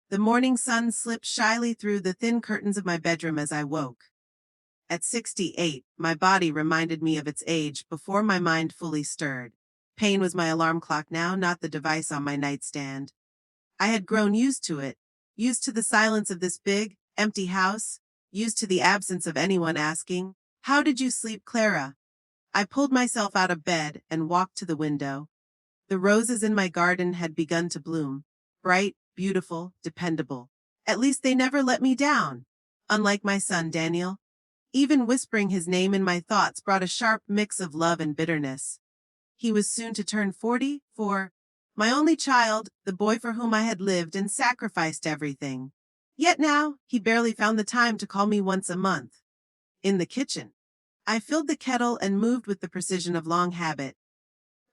The morning sun slipped shyly through the thin curtains of my bedroom as I woke. At 68, my body reminded me of its age before my mind fully stirred. Pain was my alarm clock now, not the device on my nightstand. I had grown used to it, used to the silence of this big, empty house, used to the absence of anyone asking, "How did you sleep, Clara?" I pulled myself out of bed and walked to the window. The roses in my garden had begun to bloom. Bright, beautiful, dependable. At least they never let me down. Unlike my son, Daniel. Even whispering his name in my thoughts brought a sharp mix of love and bitterness. He was soon to turn 44, my only child, the boy for whom I had lived and sacrificed everything. Yet now, he barely found the time to call me once a month. In the kitchen, I filled the kettle and moved with the precision of long habit.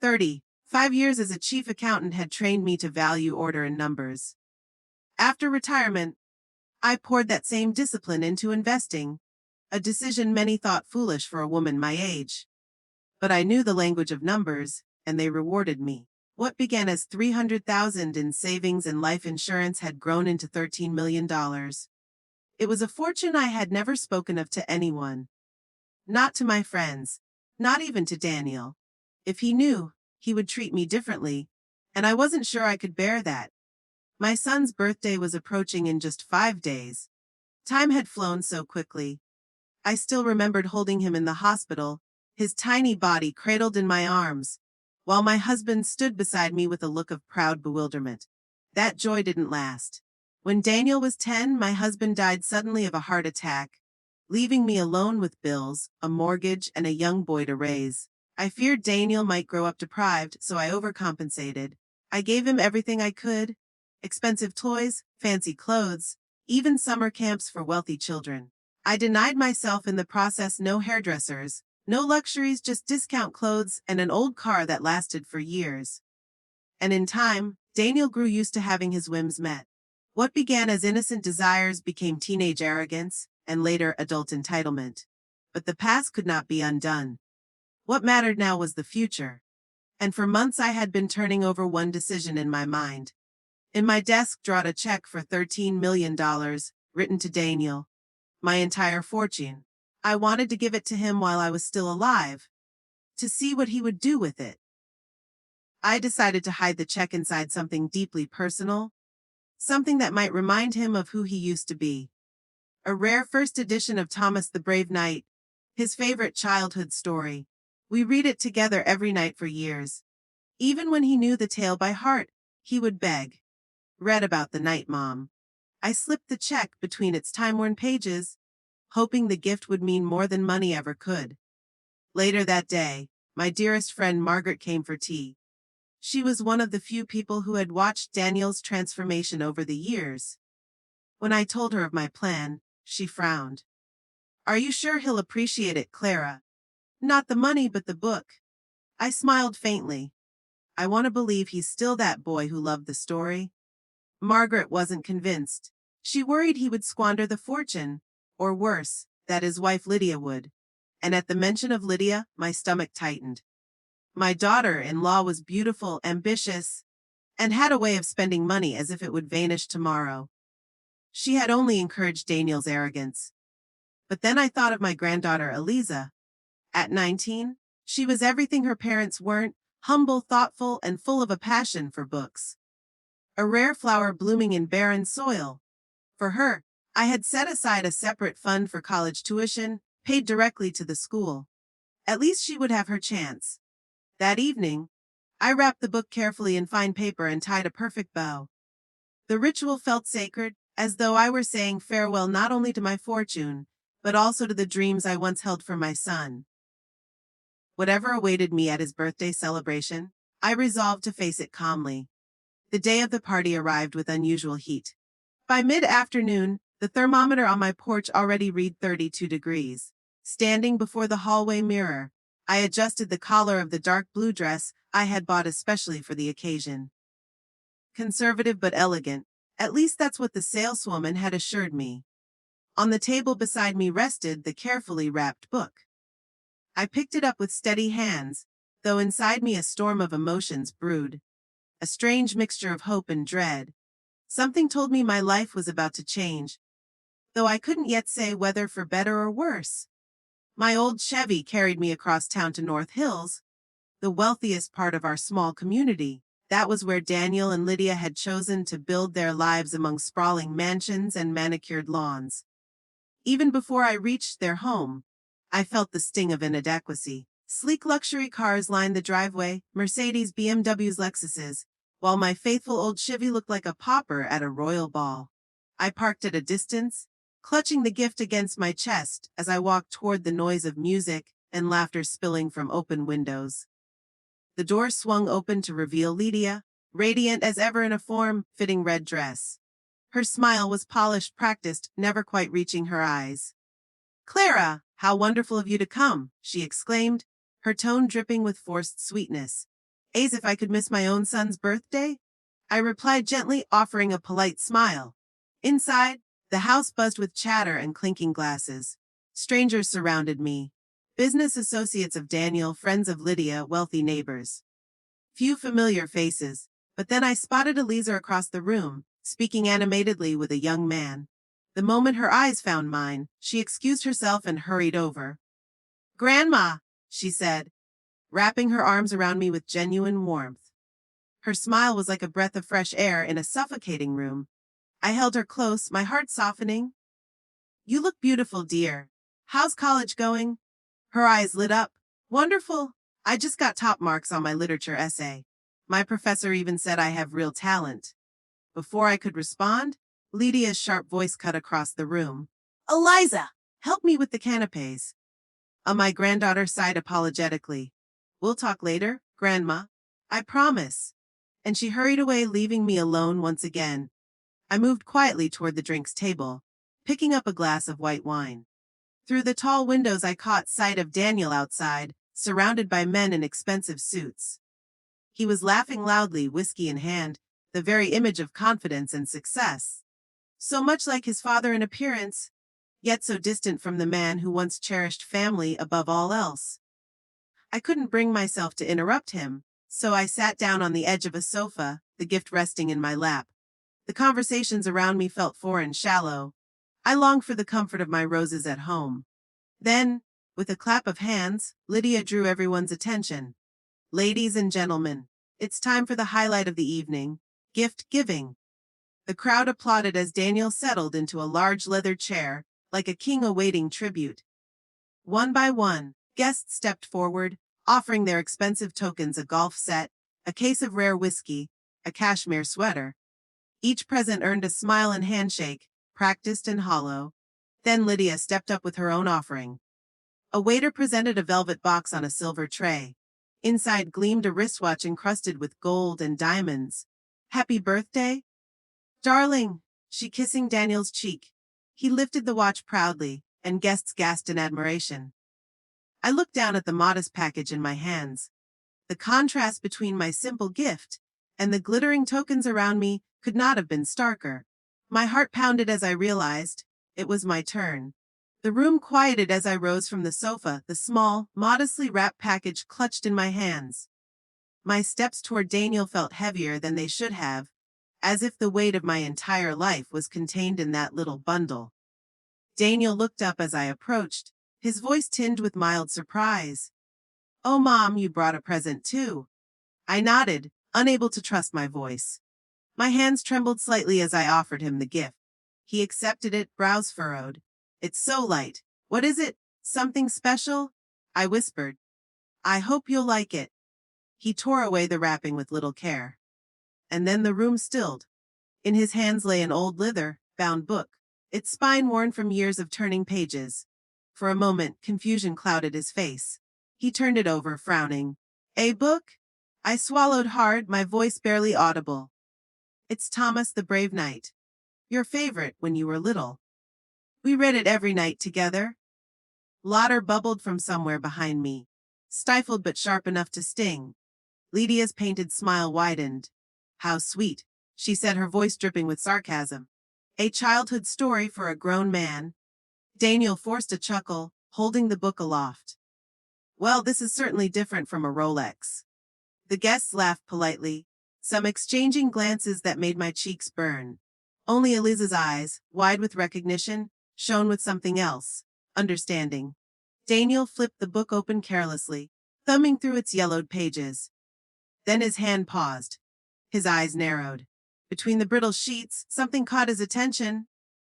5 years as a chief accountant had trained me to value order and numbers. After retirement, I poured that same discipline into investing, a decision many thought foolish for a woman my age. But I knew the language of numbers, and they rewarded me. What began as $300,000 in savings and life insurance had grown into $13 million. It was a fortune I had never spoken of to anyone. Not to my friends, not even to Daniel. If he knew, he would treat me differently, and I wasn't sure I could bear that. My son's birthday was approaching in just 5 days. Time had flown so quickly. I still remembered holding him in the hospital, his tiny body cradled in my arms, while my husband stood beside me with a look of proud bewilderment. That joy didn't last. When Daniel was 10, my husband died suddenly of a heart attack, leaving me alone with bills, a mortgage, and a young boy to raise. I feared Daniel might grow up deprived, so I overcompensated. I gave him everything I could: expensive toys, fancy clothes, even summer camps for wealthy children. I denied myself in the process no hairdressers, no luxuries, just discount clothes and an old car that lasted for years. And in time, Daniel grew used to having his whims met. What began as innocent desires became teenage arrogance, and later adult entitlement. But the past could not be undone. What mattered now was the future. And for months I had been turning over one decision in my mind. In my desk drawed a check for $13 million, written to Daniel. My entire fortune. I wanted to give it to him while I was still alive, to see what he would do with it. I decided to hide the check inside something deeply personal, something that might remind him of who he used to be. A rare first edition of Thomas the Brave Knight, his favorite childhood story. We read it together every night for years. Even when he knew the tale by heart, he would beg, "Read about the night, Mom." I slipped the check between its time-worn pages, hoping the gift would mean more than money ever could. Later that day, my dearest friend Margaret came for tea. She was one of the few people who had watched Daniel's transformation over the years. When I told her of my plan, she frowned. "Are you sure he'll appreciate it, Clara? Not the money, but the book." I smiled faintly. I want to believe he's still that boy who loved the story. Margaret wasn't convinced. She worried he would squander the fortune, or worse, that his wife Lydia would. And at the mention of Lydia, my stomach tightened. My daughter-in-law was beautiful, ambitious, and had a way of spending money as if it would vanish tomorrow. She had only encouraged Daniel's arrogance. But then I thought of my granddaughter Eliza. At 19, she was everything her parents weren't: humble, thoughtful, and full of a passion for books. A rare flower blooming in barren soil. For her, I had set aside a separate fund for college tuition, paid directly to the school. At least she would have her chance. That evening, I wrapped the book carefully in fine paper and tied a perfect bow. The ritual felt sacred, as though I were saying farewell not only to my fortune, but also to the dreams I once held for my son. Whatever awaited me at his birthday celebration, I resolved to face it calmly. The day of the party arrived with unusual heat. By mid-afternoon, the thermometer on my porch already read 32 degrees. Standing before the hallway mirror, I adjusted the collar of the dark blue dress I had bought especially for the occasion. Conservative but elegant, at least that's what the saleswoman had assured me. On the table beside me rested the carefully wrapped book. I picked it up with steady hands, though inside me a storm of emotions brewed. A strange mixture of hope and dread. Something told me my life was about to change, though I couldn't yet say whether for better or worse. My old Chevy carried me across town to North Hills, the wealthiest part of our small community. That was where Daniel and Lydia had chosen to build their lives among sprawling mansions and manicured lawns. Even before I reached their home, I felt the sting of inadequacy. Sleek luxury cars lined the driveway, Mercedes, BMWs, Lexuses, while my faithful old Chevy looked like a pauper at a royal ball. I parked at a distance, clutching the gift against my chest as I walked toward the noise of music and laughter spilling from open windows. The door swung open to reveal Lydia, radiant as ever in a form-fitting red dress. Her smile was polished, practiced, never quite reaching her eyes. "Clara, how wonderful of you to come," she exclaimed, her tone dripping with forced sweetness. "As if I could miss my own son's birthday?" I replied gently, offering a polite smile. Inside, the house buzzed with chatter and clinking glasses. Strangers surrounded me. Business associates of Daniel, friends of Lydia, wealthy neighbors. Few familiar faces, but then I spotted Eliza across the room, speaking animatedly with a young man. The moment her eyes found mine, she excused herself and hurried over. "Grandma," she said, wrapping her arms around me with genuine warmth. Her smile was like a breath of fresh air in a suffocating room. I held her close, my heart softening. "You look beautiful, dear. How's college going?" Her eyes lit up. "Wonderful. I just got top marks on my literature essay. My professor even said I have real talent." Before I could respond, Lydia's sharp voice cut across the room. "Eliza, help me with the canapes." My granddaughter sighed apologetically. "We'll talk later, Grandma. I promise." And she hurried away, leaving me alone once again. I moved quietly toward the drinks table, picking up a glass of white wine. Through the tall windows I caught sight of Daniel outside, surrounded by men in expensive suits. He was laughing loudly, whiskey in hand, the very image of confidence and success. So much like his father in appearance, yet so distant from the man who once cherished family above all else. I couldn't bring myself to interrupt him, so I sat down on the edge of a sofa, the gift resting in my lap. The conversations around me felt foreign, shallow. I longed for the comfort of my roses at home. Then, with a clap of hands, Lydia drew everyone's attention. "Ladies and gentlemen, it's time for the highlight of the evening, gift giving." The crowd applauded as Daniel settled into a large leather chair, like a king awaiting tribute. One by one, guests stepped forward, offering their expensive tokens: a golf set, a case of rare whiskey, a cashmere sweater. Each present earned a smile and handshake, practiced and hollow. Then Lydia stepped up with her own offering. A waiter presented a velvet box on a silver tray. Inside gleamed a wristwatch encrusted with gold and diamonds. "Happy birthday, darling," she kissing Daniel's cheek. He lifted the watch proudly, and guests gasped in admiration. I looked down at the modest package in my hands. The contrast between my simple gift and the glittering tokens around me could not have been starker. My heart pounded as I realized it was my turn. The room quieted as I rose from the sofa, the small, modestly wrapped package clutched in my hands. My steps toward Daniel felt heavier than they should have, as if the weight of my entire life was contained in that little bundle. Daniel looked up as I approached, his voice tinged with mild surprise. "Oh, Mom, you brought a present too." I nodded, unable to trust my voice. My hands trembled slightly as I offered him the gift. He accepted it, brows furrowed. "It's so light. What is it? Something special?" I whispered. "I hope you'll like it." He tore away the wrapping with little care. And then the room stilled. In his hands lay an old leather-bound book, its spine worn from years of turning pages. For a moment, confusion clouded his face. He turned it over, frowning. "A book?" I swallowed hard, my voice barely audible. "It's Thomas the Brave Knight. Your favorite when you were little. We read it every night together." Laughter bubbled from somewhere behind me, stifled but sharp enough to sting. Lydia's painted smile widened. "How sweet," she said, her voice dripping with sarcasm. "A childhood story for a grown man." Daniel forced a chuckle, holding the book aloft. "Well, this is certainly different from a Rolex." The guests laughed politely, some exchanging glances that made my cheeks burn. Only Eliza's eyes, wide with recognition, shone with something else, understanding. Daniel flipped the book open carelessly, thumbing through its yellowed pages. Then his hand paused. His eyes narrowed. Between the brittle sheets, something caught his attention.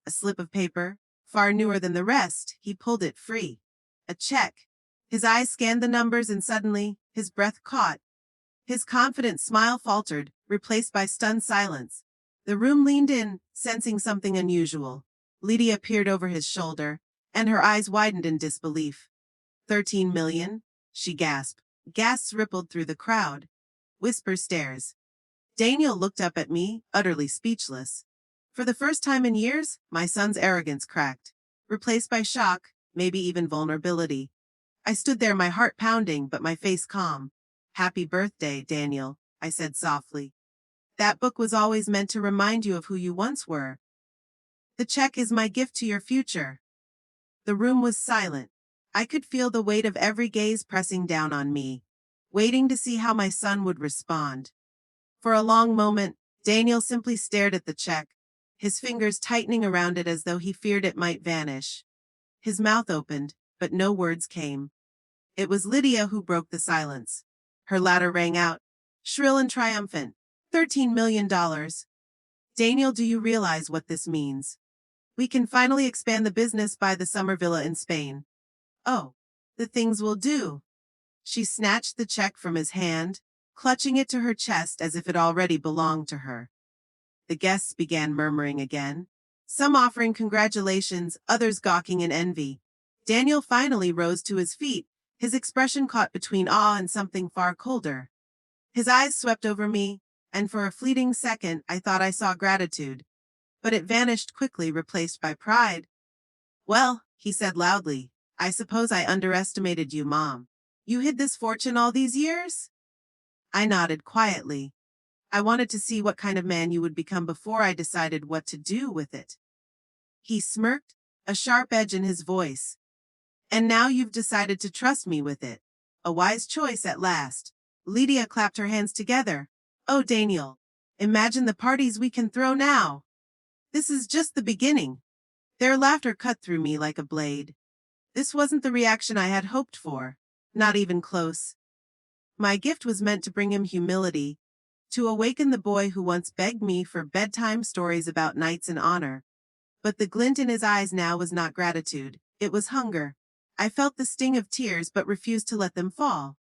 A slip of paper, far newer than the rest. He pulled it free. A check. His eyes scanned the numbers and suddenly, his breath caught. His confident smile faltered, replaced by stunned silence. The room leaned in, sensing something unusual. Lydia peered over his shoulder, and her eyes widened in disbelief. 13 million? She gasped. Gasps rippled through the crowd. Whisper stares. Daniel looked up at me, utterly speechless. For the first time in years, my son's arrogance cracked, replaced by shock, maybe even vulnerability. I stood there, my heart pounding, but my face calm. Happy birthday, Daniel, I said softly. That book was always meant to remind you of who you once were. The check is my gift to your future. The room was silent. I could feel the weight of every gaze pressing down on me, waiting to see how my son would respond. For a long moment, Daniel simply stared at the check, his fingers tightening around it as though he feared it might vanish. His mouth opened, but no words came. It was Lydia who broke the silence. Her ladder rang out, shrill and triumphant. $13 million. Daniel, do you realize what this means? We can finally expand the business, buy the summer villa in Spain. Oh, the things we'll do. She snatched the check from his hand, clutching it to her chest as if it already belonged to her. The guests began murmuring again, some offering congratulations, others gawking in envy. Daniel finally rose to his feet, his expression caught between awe and something far colder. His eyes swept over me, and for a fleeting second I thought I saw gratitude. But it vanished quickly, replaced by pride. Well, he said loudly, I suppose I underestimated you, Mom. You hid this fortune all these years? I nodded quietly. I wanted to see what kind of man you would become before I decided what to do with it. He smirked, a sharp edge in his voice. And now you've decided to trust me with it. A wise choice at last. Lydia clapped her hands together. Oh, Daniel, imagine the parties we can throw now. This is just the beginning. Their laughter cut through me like a blade. This wasn't the reaction I had hoped for. Not even close. My gift was meant to bring him humility, to awaken the boy who once begged me for bedtime stories about knights and honor. But the glint in his eyes now was not gratitude, it was hunger. I felt the sting of tears but refused to let them fall.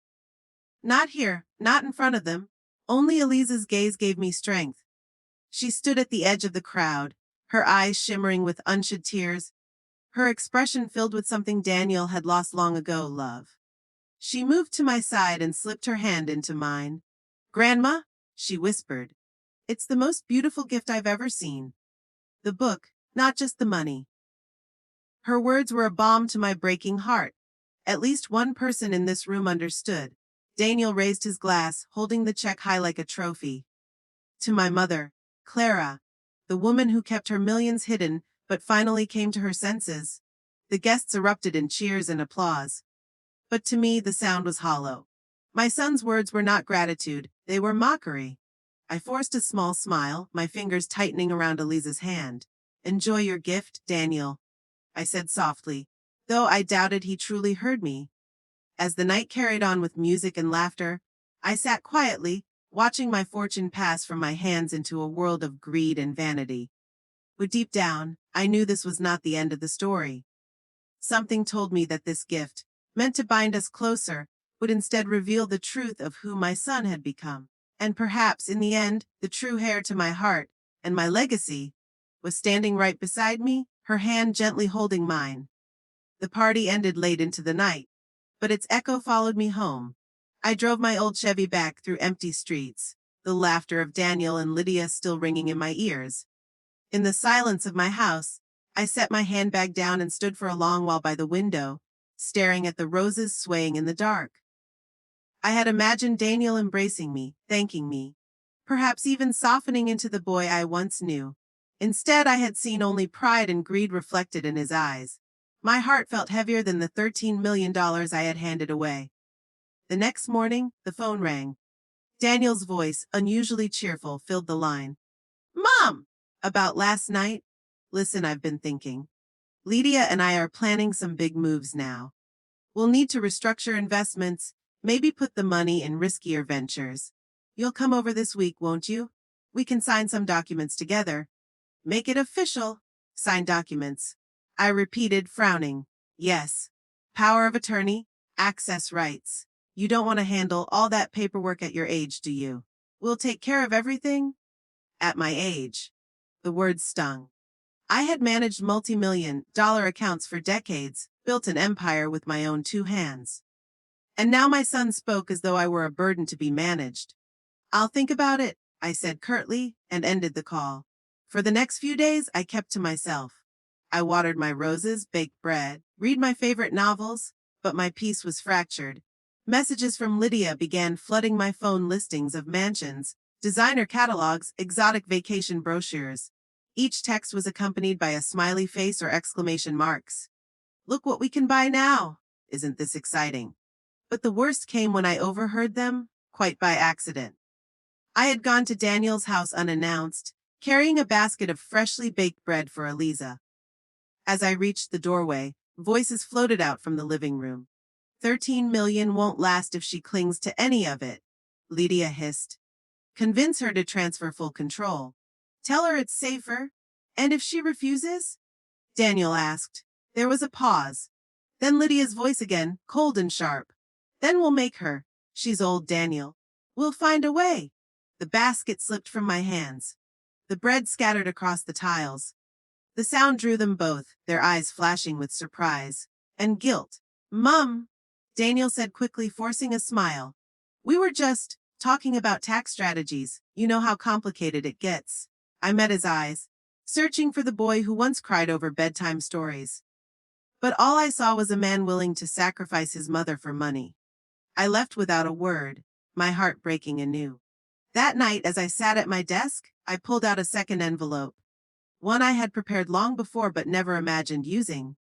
Not here, not in front of them. Only Eliza's gaze gave me strength. She stood at the edge of the crowd, her eyes shimmering with unshed tears, her expression filled with something Daniel had lost long ago, love. She moved to my side and slipped her hand into mine. Grandma, she whispered, it's the most beautiful gift I've ever seen. The book, not just the money. Her words were a balm to my breaking heart. At least one person in this room understood. Daniel raised his glass, holding the check high like a trophy. To my mother, Clara, the woman who kept her millions hidden but finally came to her senses. The guests erupted in cheers and applause. But to me the sound was hollow. My son's words were not gratitude, they were mockery. I forced a small smile, my fingers tightening around Eliza's hand. Enjoy your gift, Daniel, I said softly, though I doubted he truly heard me. As the night carried on with music and laughter, I sat quietly, watching my fortune pass from my hands into a world of greed and vanity. But deep down, I knew this was not the end of the story. Something told me that this gift, meant to bind us closer, would instead reveal the truth of who my son had become. And perhaps, in the end, the true heir to my heart, and my legacy, was standing right beside me, her hand gently holding mine. The party ended late into the night, but its echo followed me home. I drove my old Chevy back through empty streets, the laughter of Daniel and Lydia still ringing in my ears. In the silence of my house, I set my handbag down and stood for a long while by the window, staring at the roses swaying in the dark. I had imagined Daniel embracing me, thanking me, perhaps even softening into the boy I once knew. Instead, I had seen only pride and greed reflected in his eyes. My heart felt heavier than the $13 million I had handed away. The next morning, the phone rang. Daniel's voice, unusually cheerful, filled the line. Mom, About last night? Listen, I've been thinking. Lydia and I are planning some big moves now. We'll need to restructure investments, maybe put the money in riskier ventures. You'll come over this week, won't you? We can sign some documents together. Make it official. Sign documents. I repeated, frowning. Yes. Power of attorney, access rights. You don't want to handle all that paperwork at your age, do you? We'll take care of everything? At my age. The words stung. I had managed multi-million-dollar accounts for decades, built an empire with my own two hands. And now my son spoke as though I were a burden to be managed. I'll think about it, I said curtly, and ended the call. For the next few days, I kept to myself. I watered my roses, baked bread, read my favorite novels, but my peace was fractured. Messages from Lydia began flooding my phone, listings of mansions, designer catalogs, exotic vacation brochures. Each text was accompanied by a smiley face or exclamation marks. Look what we can buy now! Isn't this exciting? But the worst came when I overheard them, quite by accident. I had gone to Daniel's house unannounced, carrying a basket of freshly baked bread for Eliza. As I reached the doorway, voices floated out from the living room. 13 million won't last if she clings to any of it, Lydia hissed. Convince her to transfer full control. Tell her it's safer. And if she refuses? Daniel asked. There was a pause. Then Lydia's voice again, cold and sharp. Then we'll make her. She's old, Daniel. We'll find a way. The basket slipped from my hands. The bread scattered across the tiles. The sound drew them both, their eyes flashing with surprise and guilt. Mum, Daniel said quickly, forcing a smile. We were just talking about tax strategies. You know how complicated it gets. I met his eyes, searching for the boy who once cried over bedtime stories. But all I saw was a man willing to sacrifice his mother for money. I left without a word, my heart breaking anew. That night, as I sat at my desk, I pulled out a second envelope. One I had prepared long before but never imagined using.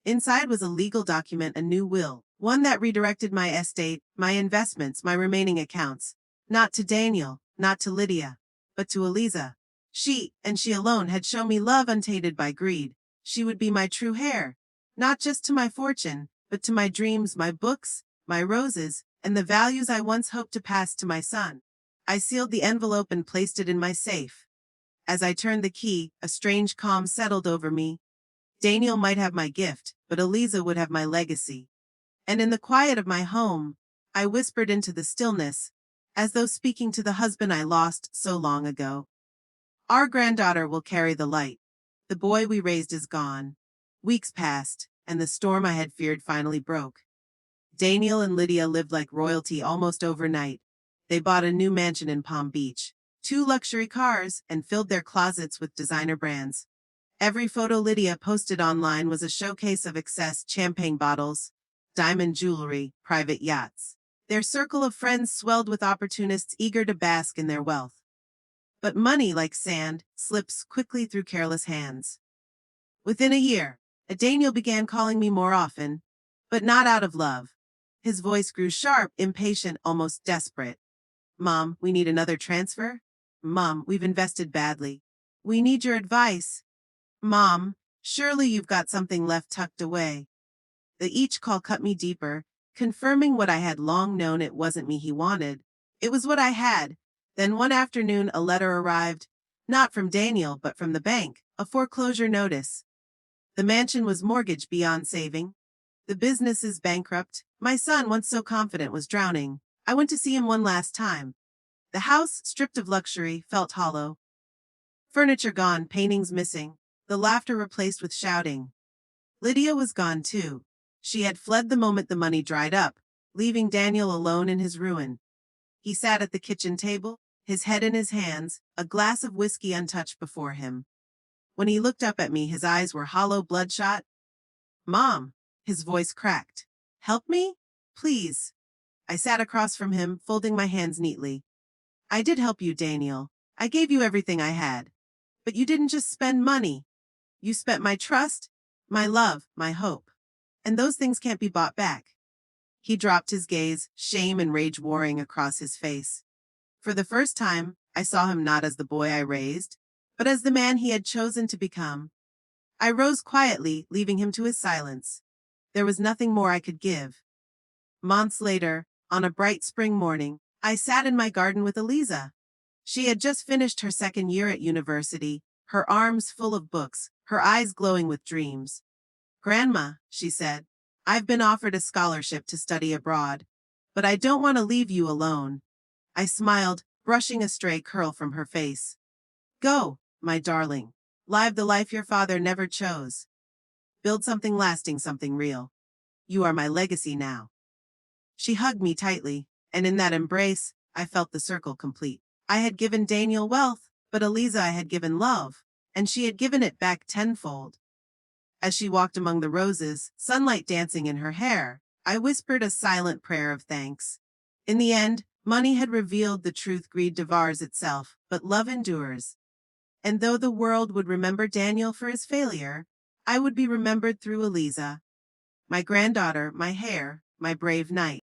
Inside was a legal document, a new will, one that redirected my estate, my investments, my remaining accounts. Not to Daniel, not to Lydia, but to Eliza. She, and she alone, had shown me love untainted by greed. She would be my true heir, not just to my fortune, but to my dreams, my books, my roses, and the values I once hoped to pass to my son. I sealed the envelope and placed it in my safe. As I turned the key, a strange calm settled over me. Daniel might have my gift, but Eliza would have my legacy. And in the quiet of my home, I whispered into the stillness, as though speaking to the husband I lost so long ago. Our granddaughter will carry the light. The boy we raised is gone. Weeks passed, and the storm I had feared finally broke. Daniel and Lydia lived like royalty almost overnight. They bought a new mansion in Palm Beach, 2 luxury cars, and filled their closets with designer brands. Every photo Lydia posted online was a showcase of excess: champagne bottles, diamond jewelry, private yachts. Their circle of friends swelled with opportunists eager to bask in their wealth. But money, like sand, slips quickly through careless hands. Within a year, Daniel began calling me more often, but not out of love. His voice grew sharp, impatient, almost desperate. Mom, we need another transfer? Mom, we've invested badly. We need your advice. Mom, surely you've got something left tucked away. Each call cut me deeper, confirming what I had long known: it wasn't me he wanted. It was what I had. Then one afternoon a letter arrived, not from Daniel but from the bank, a foreclosure notice. The mansion was mortgaged beyond saving. The business is bankrupt. My son, once so confident, was drowning. I went to see him one last time. The house, stripped of luxury, felt hollow. Furniture gone, paintings missing, the laughter replaced with shouting. Lydia was gone too. She had fled the moment the money dried up, leaving Daniel alone in his ruin. He sat at the kitchen table, his head in his hands, a glass of whiskey untouched before him. When he looked up at me, his eyes were hollow, bloodshot. Mom, his voice cracked. Help me? Please. I sat across from him, folding my hands neatly. I did help you, Daniel. I gave you everything I had. But you didn't just spend money. You spent my trust, my love, my hope. And those things can't be bought back. He dropped his gaze, shame and rage warring across his face. For the first time, I saw him not as the boy I raised, but as the man he had chosen to become. I rose quietly, leaving him to his silence. There was nothing more I could give. Months later, on a bright spring morning, I sat in my garden with Eliza. She had just finished her second year at university, her arms full of books, her eyes glowing with dreams. "Grandma," she said, "I've been offered a scholarship to study abroad, but I don't want to leave you alone." I smiled, brushing a stray curl from her face. "Go, my darling. Live the life your father never chose. Build something lasting, something real. You are my legacy now." She hugged me tightly, and in that embrace, I felt the circle complete. I had given Daniel wealth, but Eliza I had given love, and she had given it back tenfold. As she walked among the roses, sunlight dancing in her hair, I whispered a silent prayer of thanks. In the end, money had revealed the truth greed devours itself, but love endures. And though the world would remember Daniel for his failure, I would be remembered through Eliza, my granddaughter, my heir, my brave knight.